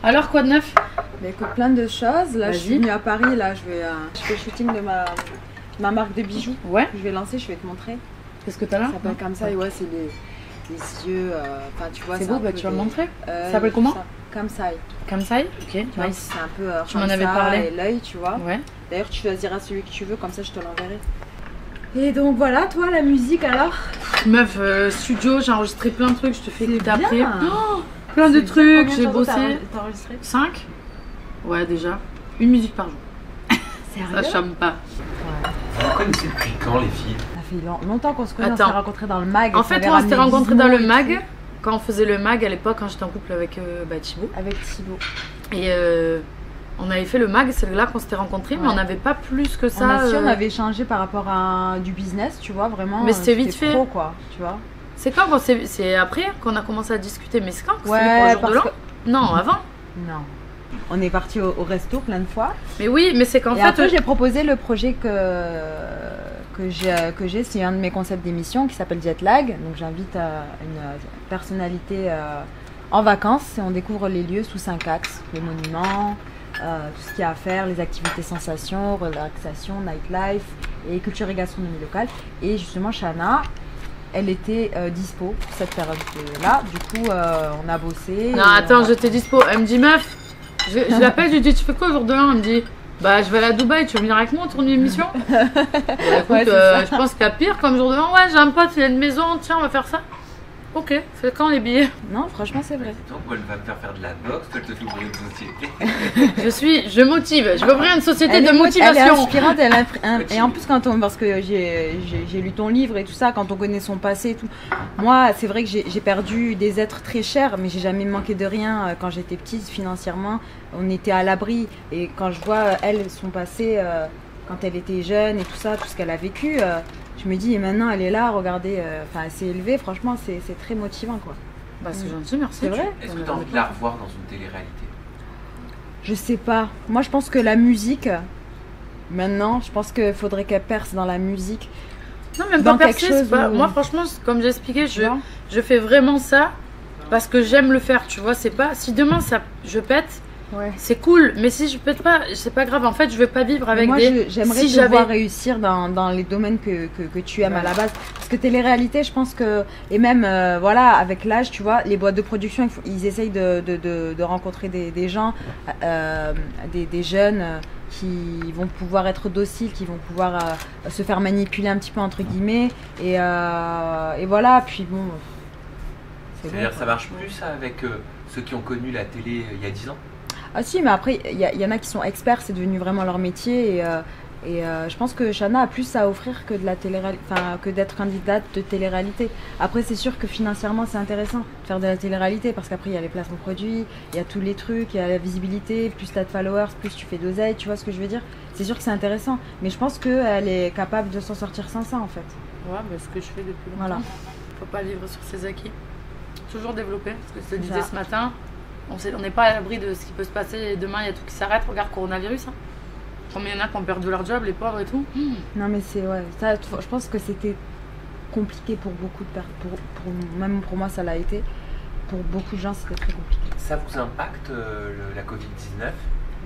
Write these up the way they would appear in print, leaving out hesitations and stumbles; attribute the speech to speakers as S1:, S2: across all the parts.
S1: Alors, quoi de neuf?
S2: Bah écoute, plein de choses. Là, je suis venue à Paris. Là, je fais le shooting de ma marque de bijoux.
S1: Ouais.
S2: Je vais lancer, je vais te montrer.
S1: Qu'est-ce que t'as là?
S2: Ça s'appelle comme ça. Et ouais, c'est les yeux. Enfin, tu vois.
S1: C'est beau, bah tu vas me montrer. Ça s'appelle comment?
S2: Kamsai.
S1: Kamsai? Ok, nice.
S2: C'est un peu.
S1: Tu m'en avais parlé.
S2: Et l'œil, tu vois.
S1: Ouais.
S2: D'ailleurs, tu choisiras celui que tu veux, comme ça, je te l'enverrai. Et donc voilà, toi, la musique alors?
S1: Meuf, studio, j'ai enregistré plein de trucs, je te fais écouter après.
S2: Oh,
S1: plein de trucs, j'ai bossé.
S2: T'as enregistré?
S1: 5? Ouais, déjà. Une musique par jour.
S2: Sérieux?
S1: Ça chame pas.
S2: Ouais.
S3: Vous vous connaissez depuis quand, les filles?
S2: Ça fait longtemps qu'on se connaît, on s'est
S1: Attends.
S2: rencontrés dans le mag.
S1: En fait,
S2: t'avais
S1: moi, on s'était
S2: ramené
S1: rencontrés dans le
S2: Gizmo et
S1: mag.
S2: tout.
S1: Quand on faisait le mag à l'époque, quand j'étais en couple avec Thibaut.
S2: Avec Thibaut.
S1: Et on avait fait le mag, c'est là qu'on s'était rencontrés, mais on n'avait pas plus que ça.
S2: On avait échangé par rapport à du business, tu vois, vraiment.
S1: Mais c'était vite fait.
S2: Pro, quoi, tu vois.
S1: C'est quand c'est après qu'on a commencé à discuter, mais c'est quand
S2: Ouais,
S1: c'était pour le jour de
S2: parce
S1: l'an? Non, avant.
S2: Non. On est parti au resto plein de fois.
S1: Mais oui, mais c'est qu'en
S2: Et
S1: fait.
S2: après, j'ai proposé le projet que j'ai, c'est un de mes concepts d'émission qui s'appelle Jetlag. Donc j'invite une personnalité en vacances et on découvre les lieux sous 5 axes, les monuments, tout ce qu'il y a à faire, les activités sensations, relaxation, nightlife et culture et gastronomie locale. Et justement, Shana, elle était dispo pour cette période-là. Du coup, on a bossé.
S1: Non, attends, j'étais dispo. Elle me dit, meuf, je l'appelle, je lui dis, tu fais quoi au jour de l'an? Elle me dit, bah, je vais aller à Dubaï, tu veux venir avec moi, on tourne une émission? Bah, écoute,
S2: Ouais,
S1: je pense qu'il y a pire comme jour de l'an. Ouais, j'ai un pote, il a une maison, tiens, on va faire ça. Ok, c'est quand les billets?
S2: Non, franchement, c'est vrai.
S3: Donc, elle va te faire de la boxe, toi, elle te fait ouvrir une société.
S1: Je motive, je veux ouvrir une société de
S2: Elle est
S1: motivation.
S2: inspirante, et en plus parce que j'ai lu ton livre et tout ça, quand on connaît son passé et tout, moi c'est vrai que j'ai perdu des êtres très chers, mais j'ai jamais manqué de rien quand j'étais petite financièrement, on était à l'abri, et quand je vois elle, son passé, quand elle était jeune et tout ça, tout ce qu'elle a vécu, je me dis, et maintenant elle est là, regardez, elle s'est élevée, franchement c'est très motivant quoi.
S1: Bah, c'est gentil, merci.
S2: C'est vrai?
S3: Est-ce que tu as envie de la revoir dans une télé-réalité?
S2: Je sais pas. Moi, je pense que la musique, maintenant, je pense qu'il faudrait qu'elle perce dans la musique.
S1: Non, même
S2: Dans
S1: pas
S2: quelque
S1: percer,
S2: chose
S1: pas...
S2: où-
S1: Moi, franchement, comme j'ai expliqué,
S2: Tu vois
S1: je fais vraiment ça parce que j'aime le faire, tu vois. C'est pas... Si demain, je pète,
S2: Ouais.
S1: c'est cool. Mais si je pète pas, c'est pas grave. En fait, je vais pas vivre avec
S2: moi,
S1: des...
S2: j'aimerais
S1: si
S2: te
S1: j'avais...
S2: voir réussir dans les domaines que tu aimes à la base. Parce que télé-réalité, je pense que... Et même, voilà, avec l'âge, tu vois, les boîtes de production, ils essayent de rencontrer des gens, des jeunes qui vont pouvoir être dociles, qui vont pouvoir se faire manipuler un petit peu, entre guillemets. Et voilà, puis bon...
S3: C'est-à-dire,
S2: bon,
S3: ça marche plus ça, avec ceux qui ont connu la télé il y a 10 ans?
S2: Ah si, mais après, il y en a qui sont experts, c'est devenu vraiment leur métier. Et je pense que Shana a plus à offrir que de la que d'être candidate de télé-réalité. Après, c'est sûr que financièrement, c'est intéressant de faire de la télé-réalité parce qu'après, il y a les placements produits, il y a tous les trucs, il y a la visibilité, plus t'as de followers, plus tu fais d'oseille, tu vois ce que je veux dire? C'est sûr que c'est intéressant, mais je pense qu'elle est capable de s'en sortir sans ça en fait.
S1: Ouais, mais ce que je fais depuis longtemps.
S2: Voilà.
S1: Faut pas vivre sur ses acquis. Toujours développer. Parce que je te
S2: C'est
S1: disais
S2: ça.
S1: ce matin, on n'est pas à l'abri de ce qui peut se passer. Et demain, il y a tout qui s'arrête. Regarde, coronavirus. Hein. Combien il y en a qui ont perdu leur job, les pauvres et tout.
S2: Non mais c'est ouais, ça, je pense que c'était compliqué pour beaucoup de personnes, même pour moi ça l'a été. Pour beaucoup de gens c'était très compliqué.
S3: Ça vous impacte la Covid-19,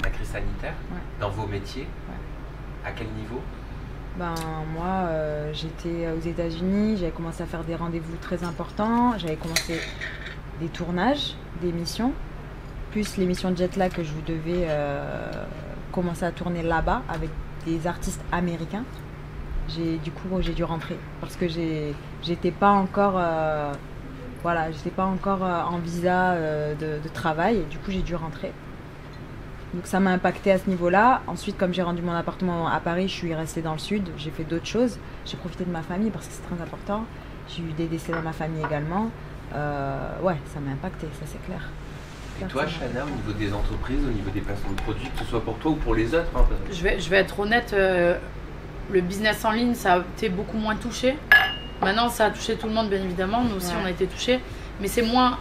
S3: la crise sanitaire,
S2: Ouais.
S3: dans vos métiers?
S2: Ouais.
S3: À quel niveau?
S2: Ben moi j'étais aux États-Unis, j'avais commencé à faire des rendez-vous très importants, j'avais commencé des tournages, des missions, plus l'émission Jetlag que je devais commencer à tourner là-bas avec des artistes américains. J'ai dû rentrer parce que j'étais pas encore j'étais pas encore en visa de travail et du coup j'ai dû rentrer. Donc ça m'a impacté à ce niveau-là. Ensuite, comme j'ai rendu mon appartement à Paris, je suis restée dans le sud. J'ai fait d'autres choses. J'ai profité de ma famille parce que c'est très important. J'ai eu des décès dans ma famille également. Ouais, ça m'a impacté, ça c'est clair.
S3: Et toi, Shana, au niveau des entreprises, au niveau des placements de produits, que ce soit pour toi ou pour les autres, hein, parce que-
S1: Je vais être honnête, le business en ligne, ça a été beaucoup moins touché. Maintenant, ça a touché tout le monde, bien évidemment. Nous aussi,
S2: Ouais.
S1: on a été touchés. Mais c'est moins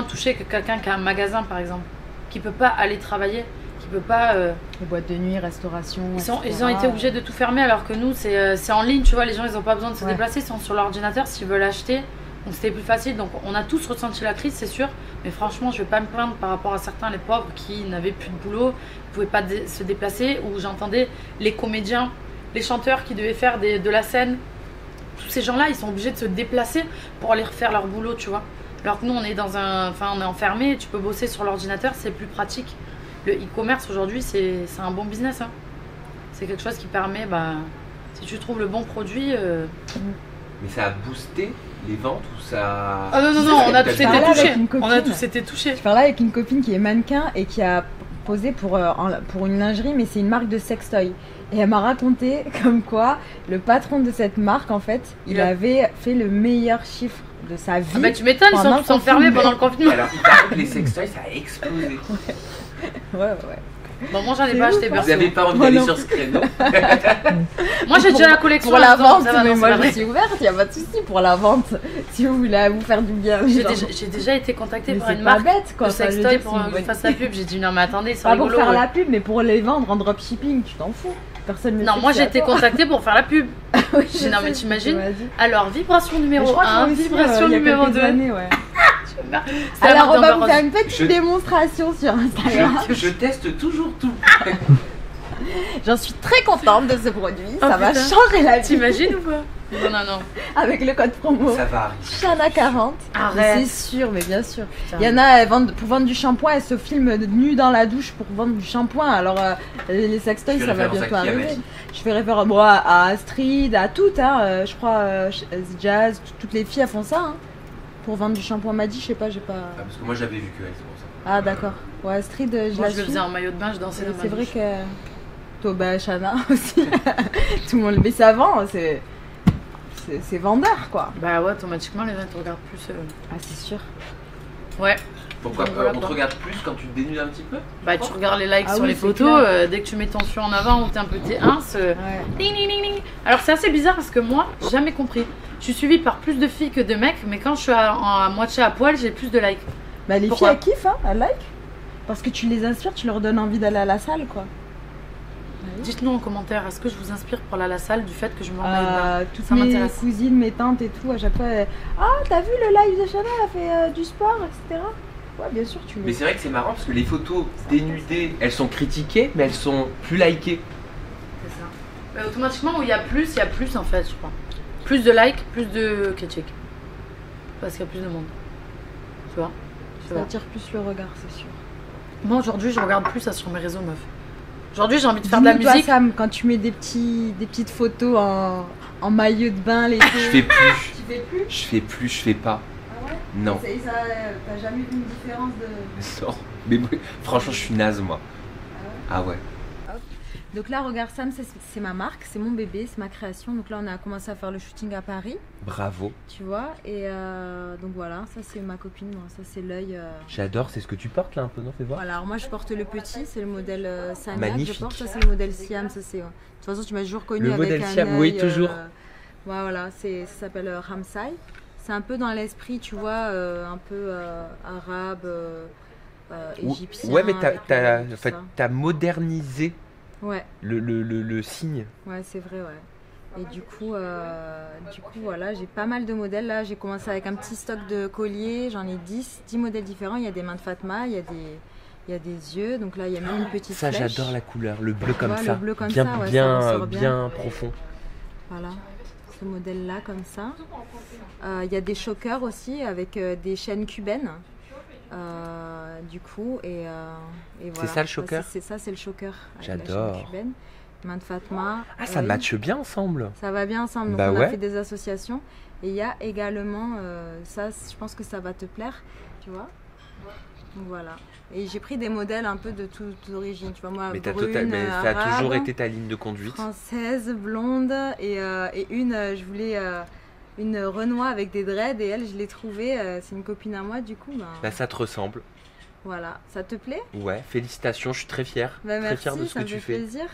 S1: touché que quelqu'un qui a un magasin, par exemple, qui peut pas aller travailler, qui peut pas...
S2: Les boîtes de nuit, restauration.
S1: Ils ont été obligés de tout fermer, alors que nous, c'est en ligne, tu vois. Les gens, ils n'ont pas besoin de se
S2: Ouais.
S1: déplacer, ils sont sur l'ordinateur. S'ils veulent acheter, Donc c'était plus facile. Donc on a tous ressenti la crise, c'est sûr. Mais franchement, je vais pas me plaindre par rapport à certains, les pauvres, qui n'avaient plus de boulot, ne pouvaient pas se déplacer. Ou j'entendais les comédiens, les chanteurs qui devaient faire de la scène. Tous ces gens-là, ils sont obligés de se déplacer pour aller refaire leur boulot, tu vois. Alors que nous, on est on est enfermé, tu peux bosser sur l'ordinateur, c'est plus pratique. Le e-commerce aujourd'hui, c'est un bon business. Hein. C'est quelque chose qui permet, si tu trouves le bon produit.
S3: Mais ça a boosté les ventes ou ça.
S1: Ah non, on a tous été touchés.
S2: On a tous été touchés. Je parlais avec une copine qui est mannequin et qui a posé pour une lingerie, mais c'est une marque de sextoy. Et elle m'a raconté comme quoi le patron de cette marque, en fait, il avait fait le meilleur chiffre de sa vie.
S1: Ah bah tu m'étonnes, ils sont tous enfermés pendant le confinement.
S3: Alors, il paraît que les sextoys, ça a explosé.
S2: Ouais.
S1: Bon, moi j'en ai pas acheté.
S3: Vous n'avez pas envie d'aller sur ce créneau?
S1: Moi j'ai déjà la collection.
S2: Pour la vente, mais moi je suis ouverte, il n'y a pas de souci pour la vente. Si vous voulez vous faire du bien.
S1: J'ai déjà été contactée par une marque de sextoy pour que je fasse la pub. J'ai dit non mais attendez, c'est rigolo.
S2: Pas pour faire la pub, mais pour les vendre en dropshipping, tu t'en fous. Personne ne
S1: Non, moi j'ai été contactée pour faire la pub. J'ai non mais t'imagines. Alors vibration numéro 1, vibration numéro 2.
S2: Alors on va vous faire une petite démonstration sur Instagram.
S3: Je teste toujours tout.
S2: J'en suis très contente de ce produit, ça va changer la vie.
S1: T'imagines ou pas? Non.
S2: Avec le code promo.
S3: Ça va arriver.
S2: Chana40.
S1: Arrête.
S2: C'est sûr, mais bien sûr. Il y en a, pour vendre du shampoing, elles se filment nues dans la douche pour vendre du shampoing. Alors les sextoys, ça va bientôt arriver. Je fais référence à Astrid, à toutes, hein, je crois, Jazz, toutes les filles elles font ça. Hein. Pour vendre du shampoing Madi, je sais pas, j'ai pas.
S3: Ah, parce que moi j'avais vu que c'est pour ça.
S2: Ah d'accord. Ouais, Astrid, je
S1: la faisais en maillot de bain, je dansais dans ma douche.
S2: C'est vrai que. Toi, Chana aussi. Tout le monde. Mais ça vend, c'est vendeur quoi.
S1: Bah ouais, automatiquement les gens te regardent plus.
S2: Ah, c'est sûr.
S1: Ouais.
S3: Pourquoi on te regarde plus quand tu te dénudes un petit peu?
S1: Bah tu regardes les likes sur les photos, dès que tu mets ton fion en avant ou t'es un petit ins. Ding, ding, ding, ding. Alors c'est assez bizarre parce que moi, j'ai jamais compris. Je suis suivie par plus de filles que de mecs, mais quand je suis à moitié à poil, j'ai plus de likes.
S2: Bah les filles elles kiffent, hein, elles like. Parce que tu les inspires, tu leur donnes envie d'aller à la salle quoi.
S1: Dites-nous en commentaire, est-ce que je vous inspire pour aller à la salle du fait que je me remets
S2: toutes mes cousines, mes tantes et tout, à chaque fois, ah t'as vu le live de Chana, elle a fait du sport, etc. Ouais, bien sûr, tu
S3: Mais c'est vrai que c'est marrant parce que les photos dénudées, elles sont critiquées, mais elles sont plus likées.
S1: C'est ça. Mais automatiquement, où il y a plus en fait, je crois. Plus de likes, plus de critiques. Parce qu'il y a plus de monde. Tu vois?
S2: Ça attire plus le regard, c'est sûr.
S1: Moi aujourd'hui, je regarde plus ça sur mes réseaux, meuf. Aujourd'hui, j'ai envie de faire de la musique.
S2: Toi, Sam, quand tu mets des petites photos en maillot de bain, les
S3: Je fais plus.
S2: Tu fais plus?
S3: Je fais pas.
S2: Ah ouais?
S3: Non.
S2: T'as jamais vu une différence de.
S3: Non. Mais franchement, je suis naze, moi. Ah ouais.
S2: Donc là, regarde Sam, c'est ma marque, c'est mon bébé, c'est ma création. Donc là, on a commencé à faire le shooting à Paris.
S3: Bravo.
S2: Tu vois, et donc voilà, ça c'est ma copine, moi, ça c'est l'œil.
S3: J'adore, c'est ce que tu portes là un peu, non? Fais voir.
S2: Voilà, alors moi je porte le petit, c'est le modèle Samia.
S3: Magnifique.
S2: Je porte, ça c'est le modèle Siam, ça c'est. De toute façon, tu m'as toujours connu avec
S3: modèle
S2: un
S3: Siam,
S2: œil,
S3: oui, toujours.
S2: Voilà, ça s'appelle Ramsay. C'est un peu dans l'esprit, tu vois, un peu arabe, égyptien.
S3: Ouais, mais t'as modernisé.
S2: Ouais.
S3: Le signe.
S2: Ouais, c'est vrai, ouais. Et du coup voilà, j'ai pas mal de modèles. Là, j'ai commencé avec un petit stock de colliers. J'en ai 10 modèles différents. Il y a des mains de Fatma, il y a des yeux. Donc là, il y a même une petite
S3: ça,
S2: flèche.
S3: j'adore la couleur, le bleu comme ça.
S2: Le bleu comme
S3: bien,
S2: ça, ouais,
S3: bien profond.
S2: Voilà, ce modèle-là, comme ça. Il y a des chokers aussi avec des chaînes cubaines. Du coup et voilà.
S3: C'est ça le choker?
S2: C'est ça, c'est le choker.
S3: J'adore.
S2: Main de Fatma.
S3: Ah, ça matche bien ensemble.
S2: Ça va bien ensemble. Donc on a fait des associations. Et il y a également ça, je pense que ça va te plaire, tu vois. Donc voilà. Et j'ai pris des modèles un peu de toute origine, tu vois, moi,
S3: mais
S2: brune,
S3: ça a
S2: arabe,
S3: toujours été ta ligne de conduite.
S2: Française, blonde et je voulais une Renoir avec des dreads et elle, je l'ai trouvée, c'est une copine à moi, du coup.
S3: Bah, ça te ressemble.
S2: Voilà, ça te plaît?
S3: Ouais, félicitations, je suis très fière.
S2: Bah,
S3: très fière de ce que tu fais.
S2: Plaisir.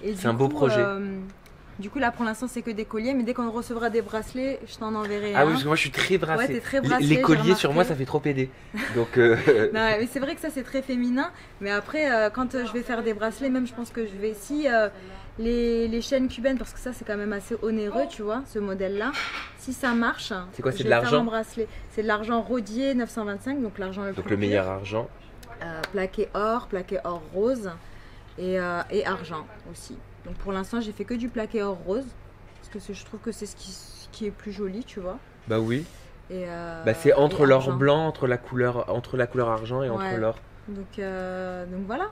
S3: C'est un beau projet.
S2: Du coup, là, pour l'instant, c'est que des colliers, mais dès qu'on recevra des bracelets, je t'en enverrai.
S3: Ah oui, parce que moi, je suis très brassée.
S2: Ouais, t'es très brassée,
S3: les colliers sur moi, ça fait trop aider. Donc.
S2: Non, mais c'est vrai que ça, c'est très féminin. Mais après, quand je vais faire des bracelets, même, je pense que je vais. Si les chaînes cubaines, parce que ça c'est quand même assez onéreux, tu vois, ce modèle-là. Si ça marche,
S4: c'est quoi,
S2: je
S4: c'est de
S2: vais faire
S4: l'argent?
S2: mon bracelet. C'est de l'argent rodier 925, donc l'argent le
S4: Donc
S2: plus
S4: le
S2: pur.
S4: meilleur argent.
S2: Plaqué or rose et argent aussi. Donc pour l'instant j'ai fait que du plaqué or rose, parce que je trouve que c'est ce qui est plus joli, tu vois.
S4: Bah oui.
S2: Et,
S4: C'est entre
S2: et
S4: l'or
S2: argent.
S4: blanc, entre la couleur argent et entre
S2: Ouais.
S4: l'or.
S2: Donc voilà.